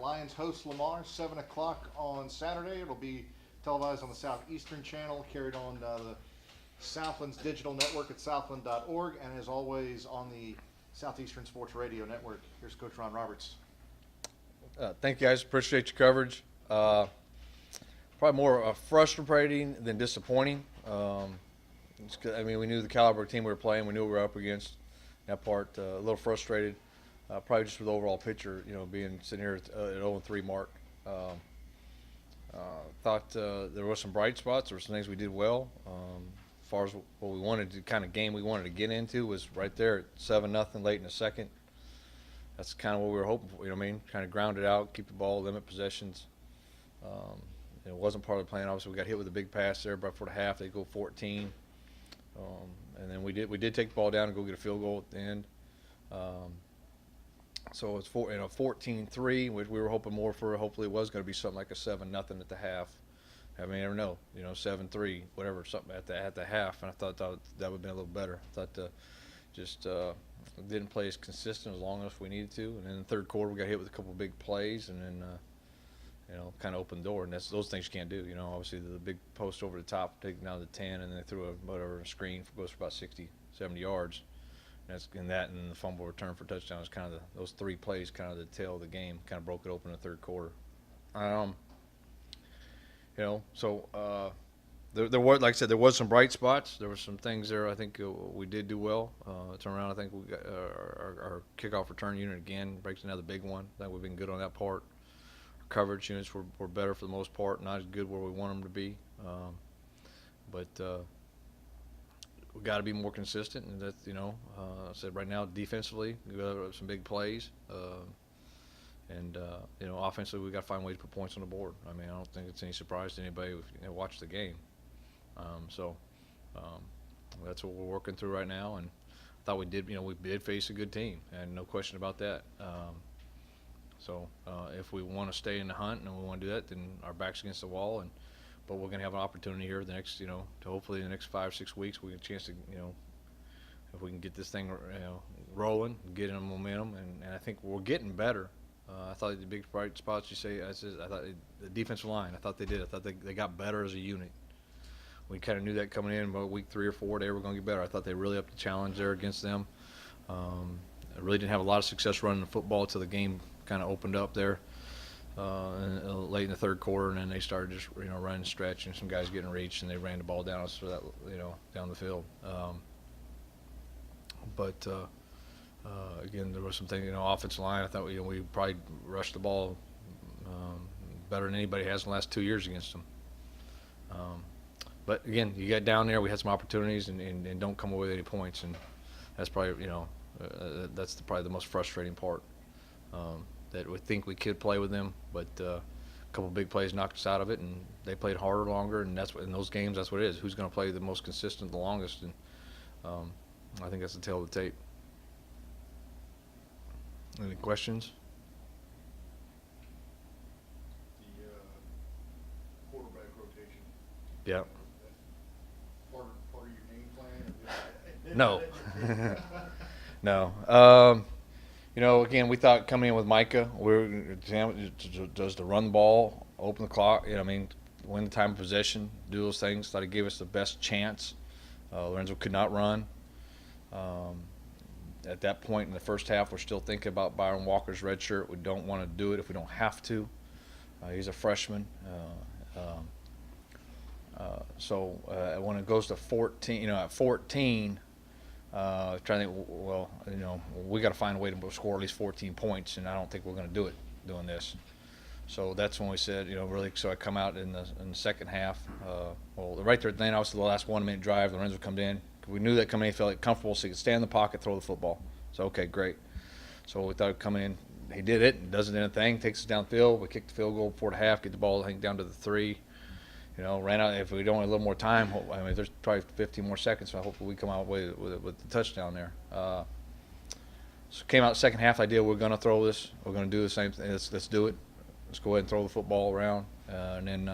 Lions host Lamar, 7 o'clock on Saturday. It'll be televised on the Southeastern channel, carried on the Southland's digital network at southland.org, and as always on the Southeastern Sports Radio Network. Here's Coach Ron Roberts. Thank you, guys. Appreciate your coverage. Probably more frustrating than disappointing. We knew the caliber of team we were playing. We knew we were up against. That part, a little frustrated. Probably just with the overall picture, being sitting here at 0-3 mark. Thought there were some bright spots. There were some things we did well. As far as what we wanted to, kind of game we wanted to get into was right there at 7-0 late in the second. That's kind of what we were hoping for. Kind of ground it out, keep the ball, limit possessions. It wasn't part of the plan. Obviously, we got hit with a big pass there, but for the half they go 14, and then we did take the ball down and go get a field goal at the end. So it's 14-3, which we were hoping more for. Hopefully, it was going to be something like a 7-0 at the half. I mean, you never know. 7-3, whatever, something at the half. And I thought that would have been a little better. I thought just didn't play as consistent as long as we needed to. And then in the third quarter, we got hit with a couple of big plays, and then kind of opened the door. And those things you can't do. Obviously the big post over the top, taking down to 10, and then they threw a screen goes for about 60, 70 yards. And the fumble return for touchdown is kind of those three plays, kind of the tail of the game, kind of broke it open in the third quarter. There was, like I said, there was some bright spots. There were some things there. I think we did do well. Turn around. I think we got our kickoff return unit again breaks another big one. I think we've been good on that part. Our coverage units were better for the most part, not as good where we want them to be, but. We got to be more consistent, and that I said right now defensively we got some big plays, and offensively we got to find ways to put points on the board. I don't think it's any surprise to anybody who watched the game. That's what we're working through right now, and I thought we did face a good team, and no question about that. If we want to stay in the hunt and we want to do that, then our back's against the wall, but we're going to have an opportunity here the next, to hopefully in the next 5-6 weeks we get a chance to, if we can get this thing, rolling, get in a momentum, and I think we're getting better. I thought the big bright spots I thought the defensive line, I thought they did. I thought they got better as a unit. We kind of knew that coming in about week 3 or 4, they were going to get better. I thought they really upped the challenge there against them. I really didn't have a lot of success running the football until the game kind of opened up there. Late in the third quarter, and then they started just running, stretching, some guys getting reached, and they ran the ball down us for that down the field. Again, there was some things, offensive line. I thought we probably rushed the ball better than anybody has in the last 2 years against them. But again, you got down there, we had some opportunities, and don't come away with any points, and that's probably that's probably the most frustrating part. That we think we could play with them, but a couple of big plays knocked us out of it, and they played harder, longer, and that's what in those games. That's what it is. Who's going to play the most consistent, the longest? And I think that's the tail of the tape. Any questions? The quarterback rotation. Yeah. Part of your game plan? No. No. Again, we thought coming in with Micah, we were just to run the ball, open the clock, win the time of possession, do those things. Thought he gave us the best chance. Lorenzo could not run. At that point in the first half, we're still thinking about Byron Walker's red shirt. We don't want to do it if we don't have to. He's a freshman. When it goes to 14, at 14, trying to think, we got to find a way to score at least 14 points, and I don't think we're going to do it doing this. So that's when we said, really. So I come out in the second half. Right there, then obviously the last 1 minute drive, Lorenzo come in. We knew that coming in, he felt comfortable, so he could stand in the pocket, throw the football. So okay, great. So we thought he'd come in. He did it. Doesn't anything. Takes us downfield. We kick the field goal before the half. Get the ball, I think, down to the 3. Ran out. If we don't have a little more time, there's probably 15 more seconds. So hopefully we come out with the touchdown there. So came out second half. Idea we're going to throw this. We're going to do the same thing. Let's do it. Let's go ahead and throw the football around. And then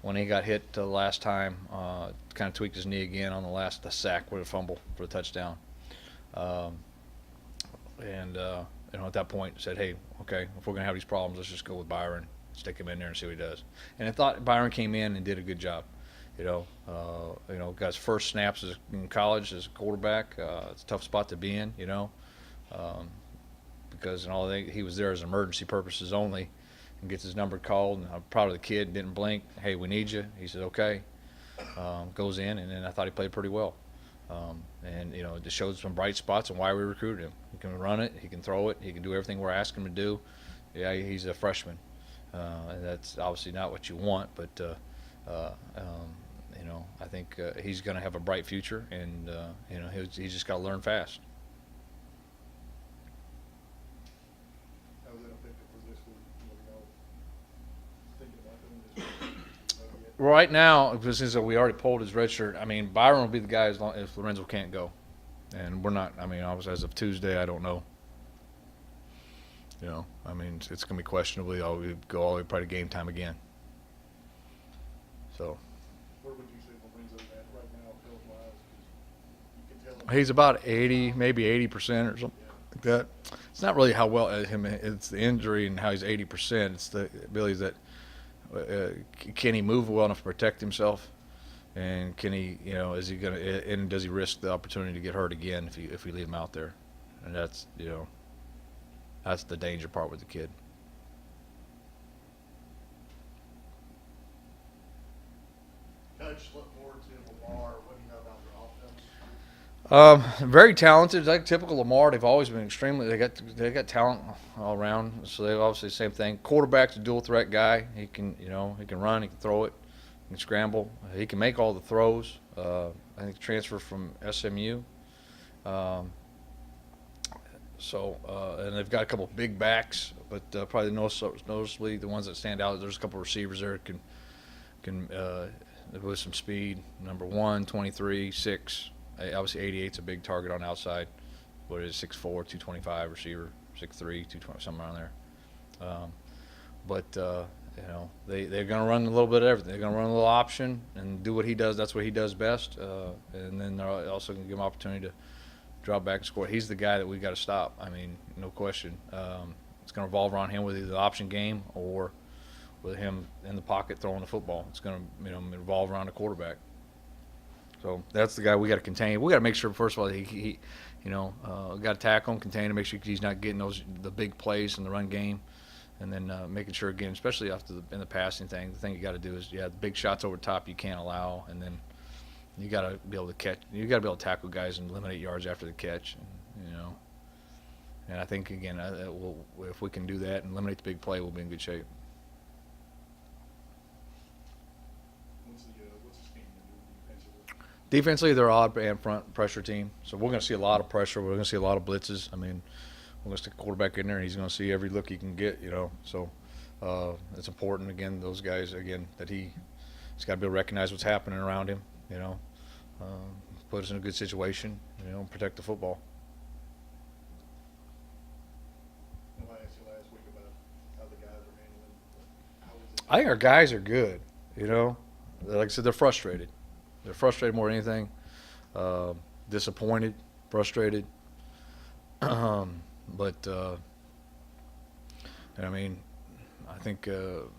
when he got hit the last time, kind of tweaked his knee again on the sack with a fumble for a touchdown. at that point said, hey, okay, if we're gonna have these problems, let's just go with Byron, stick him in there and see what he does. And I thought Byron came in and did a good job. Got his first snaps in college as a quarterback. It's a tough spot to be in, because he was there as emergency purposes only, and gets his number called. And I'm proud of the kid. Didn't blink. Hey, we need you. He said, okay. Goes in, and then I thought he played pretty well. It just showed some bright spots and why we recruited him. He can run it. He can throw it. He can do everything we're asking him to do. Yeah, he's a freshman, and that's obviously not what you want, but. I think he's going to have a bright future, and he's just got to learn fast. How was that effective for this week? Thinking about them Right now, since we already pulled his red shirt, I mean, Byron will be the guy if Lorenzo can't go, and we're not. I mean, obviously as of Tuesday, I don't know. It's going to be questionably. We go all the way probably to game time again. So. Where would you say Lorenzo's at right now, health-wise? You can tell He's about 80, maybe 80% or something like that. It's not really how well it's the injury and how he's 80%. It's the abilities that can he move well enough to protect himself, and can he, is he gonna, and does he risk the opportunity to get hurt again if we leave him out there? And that's that's the danger part with the kid. Coach, look forward to Lamar. What do you know about their offense? Very talented, like typical Lamar. They've always been extremely. They got talent all around. So they obviously the same thing. Quarterback's a dual threat guy. He can he can run, he can throw it, he can scramble. He can make all the throws. I think transfer from SMU. And they've got a couple of big backs, but probably noticeably the ones that stand out. There's a couple of receivers there that can with some speed. Number 1, 23, 6. Obviously 88's a big target on the outside. What is 6'4", 225 receiver, 6'3", 220, somewhere around there. They're going to run a little bit of everything. They're going to run a little option and do what he does. That's what he does best. And then they're also going to give him opportunity to drop back and score. He's the guy that we got to stop. I mean, no question. It's going to revolve around him with either the option game or with him in the pocket throwing the football. It's going to revolve around the quarterback. So that's the guy we got to contain. We got to make sure, first of all, he got to tackle him, contain him, make sure he's not getting the big plays in the run game, and then making sure again, especially after in the passing thing, the thing you got to do is the big shots over top you can't allow, and then you got to be able to catch. You got to be able to tackle guys and eliminate yards after the catch, and I think again, if we can do that and eliminate the big play, we'll be in good shape. Defensively, they're odd and front pressure team, so we're going to see a lot of pressure. We're going to see a lot of blitzes. I mean, we're going to stick a quarterback in there, and he's going to see every look he can get. So it's important again. Those guys again that he's got to be able to recognize what's happening around him. Put us in a good situation. Protect the football. I asked you last week about how the guys are handling. I think our guys are good. Like I said, they're frustrated. They're frustrated more than anything, disappointed, frustrated. I think our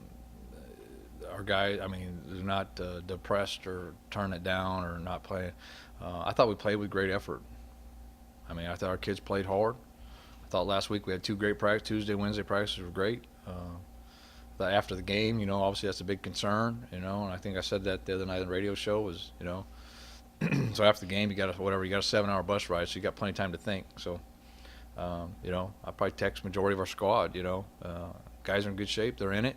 guys, they're not depressed or turn it down or not playing. I thought we played with great effort. I thought our kids played hard. I thought last week we had 2 great practices. Tuesday, Wednesday practices were great. After the game, obviously that's a big concern, and I think I said that the other night on the radio show was, so after the game you got a 7-hour bus ride, so you got plenty of time to think. So, I probably text majority of our squad, guys are in good shape, they're in it,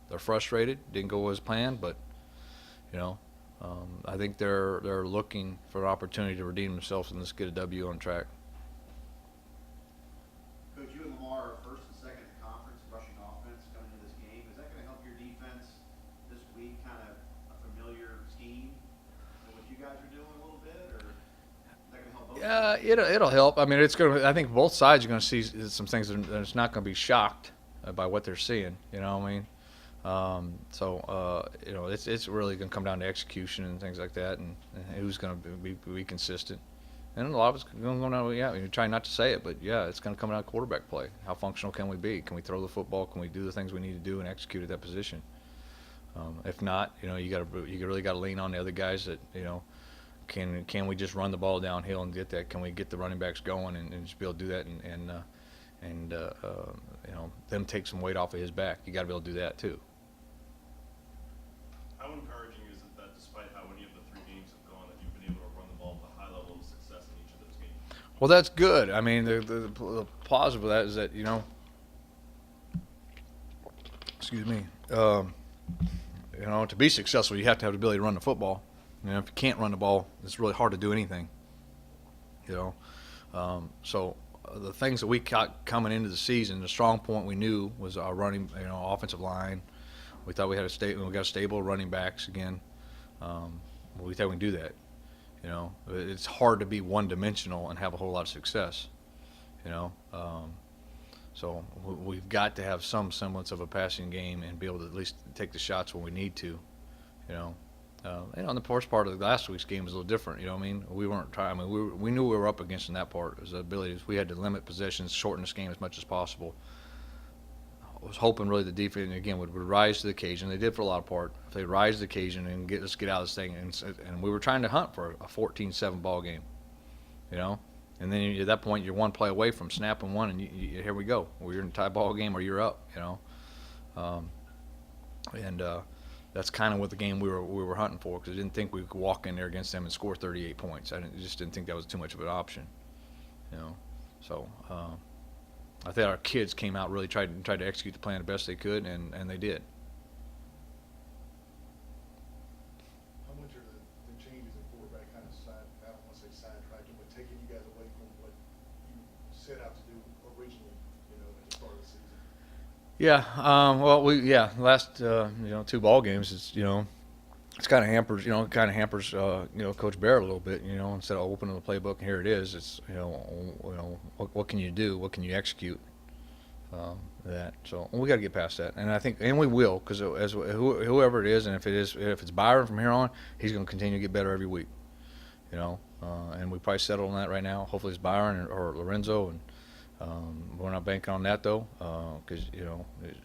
they're frustrated, didn't go as planned, but, I think they're looking for an opportunity to redeem themselves and let's get a W on track. Coach, you and Lamar are first and second in the conference rushing offense coming into this game. Is that going to help your defense this week? Kind of a familiar scheme than what you guys are doing a little bit, or is that going to help both? Yeah, it'll help. It's going to. I think both sides are going to see some things that it's not going to be shocked by what they're seeing. It's really going to come down to execution and things like that, and who's going to be consistent. And a lot of it's going to go, yeah, you're trying not to say it, but yeah, it's going to come out of quarterback play. How functional can we be? Can we throw the football? Can we do the things we need to do and execute at that position? If not, you really got to lean on the other guys that, can we just run the ball downhill and get that? Can we get the running backs going and just be able to do that and them take some weight off of his back? You got to be able to do that too. How encouraging is it that despite how any of the 3 games have gone, that you've been able to run the ball with a high level of success in each of those games? Well, that's good. I mean, the positive of that is that, excuse me, to be successful, you have to have the ability to run the football. If you can't run the ball, it's really hard to do anything. So the things that we got coming into the season, the strong point we knew was our running, offensive line. We thought we got stable running backs again. We thought we can do that. It's hard to be one-dimensional and have a whole lot of success. So we've got to have some semblance of a passing game and be able to at least take the shots when we need to. And the first part of last week's game was a little different. We weren't trying. We knew we were up against in that part. Was the abilities. We had to limit possessions, shorten this game as much as possible. I was hoping really the defense again would rise to the occasion. They did for a lot of part. If they rise to the occasion and let's get out of this thing, and we were trying to hunt for a 14-7 ball game. And then at that point you're one play away from snapping one, and here we go. We're in a tie ball game or you're up. That's kind of what the game we were hunting for, because I didn't think we could walk in there against them and score 38 points. I just didn't think that was too much of an option. So I think our kids came out really tried to execute the plan the best they could, and they did. How much are the changes in quarterback kind of I don't want to say sidetracking, but taking you guys away from what you set out to do originally, at the start of the season? Yeah, last 2 ball games, it's kind of hampers Coach Barrett a little bit. Instead of opening the playbook and here it is, it's what can you do? What can you execute? So we got to get past that, and I think we will, because whoever it is, and if it's Byron from here on, he's going to continue to get better every week. And we probably settled on that right now. Hopefully it's Byron or Lorenzo, and we're not banking on that though, because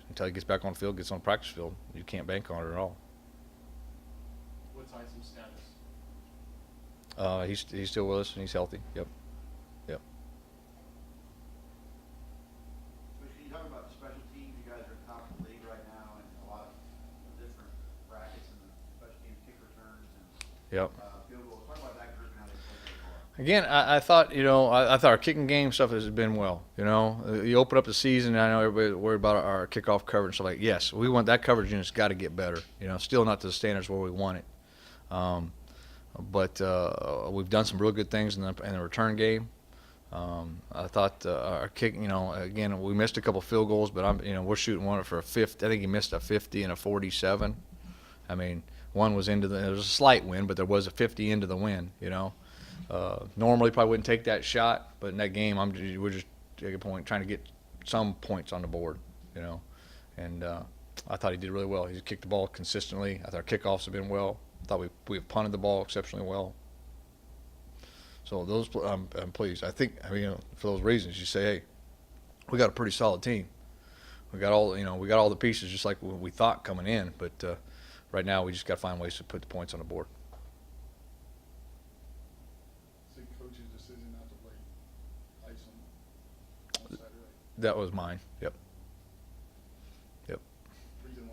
until he gets back on the field, gets on the practice field, you can't bank on it at all. What's Isom's status? He's still with us and he's healthy. Yep. Coach, can you talk about the special teams? You guys are top of the league right now, and a lot of different brackets in the special teams, kick returns and Yep. field goals. Talk about that group and how they play so far. Again, I thought I thought our kicking game stuff has been well. You open up the season, and I know everybody's worried about our kickoff coverage. So yes, we want that coverage unit's got to get better. Still not to the standards where we want it. But we've done some real good things in the return game. I thought our kick, again, we missed a couple field goals, but we're shooting one for a 50. I think he missed a 50 and a 47. I mean, one was there was a slight win, but there was a 50 into the win. Normally probably wouldn't take that shot, but in that game, we're just at a point trying to get some points on the board. And I thought he did really well. He kicked the ball consistently. I thought our kickoffs have been well. I thought we have punted the ball exceptionally well. So I'm pleased. I think for those reasons, you say, hey, we got a pretty solid team. We got all the pieces just like we thought coming in, but right now we just got to find ways to put the points on the board. So coach's decision not to play Isom on Saturday. That was mine. Yep. Reason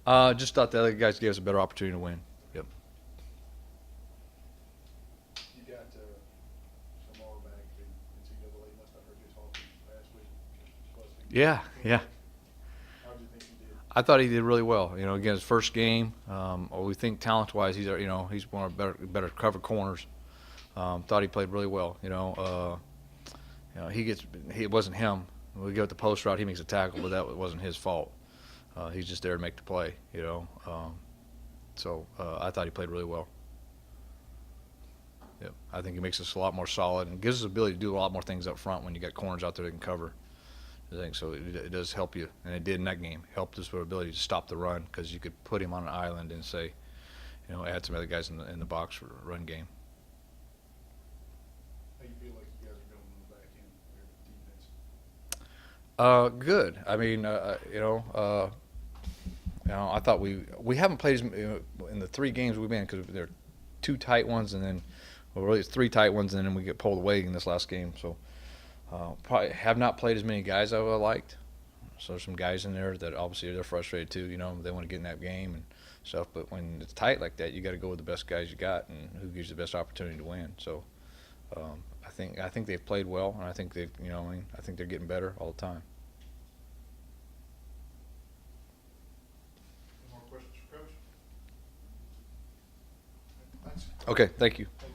why? Just thought the other guys gave us a better opportunity to win. Yep. You got Shamar back, and NCAA must have heard you talking last week. Yeah. How did you think you did? I thought he did really well. Again, his first game. We think talent-wise, he's one of the better cover corners. Thought he played really well. It wasn't him. When we go at the post route, he makes a tackle, but that wasn't his fault. He's just there to make the play. So I thought he played really well. Yep. I think he makes us a lot more solid and gives us the ability to do a lot more things up front when you got corners out there that can cover. I think so. It does help you, and it did in that game. Helped us with our ability to stop the run, because you could put him on an island and say, add some other guys in the box for a run game. Good. I mean, I thought we haven't played in the 3 games we've been, because there are 2 tight ones, and then, well, really it's 3 tight ones, and then we get pulled away in this last game. So probably have not played as many guys as I would have liked. So there's some guys in there that obviously they're frustrated too. They want to get in that game and stuff. But when it's tight like that, you got to go with the best guys you got and who gives you the best opportunity to win. So I think they've played well, and I think I think they're getting better all the time. Any more questions for Coach? Thanks. Okay, thank you. Thank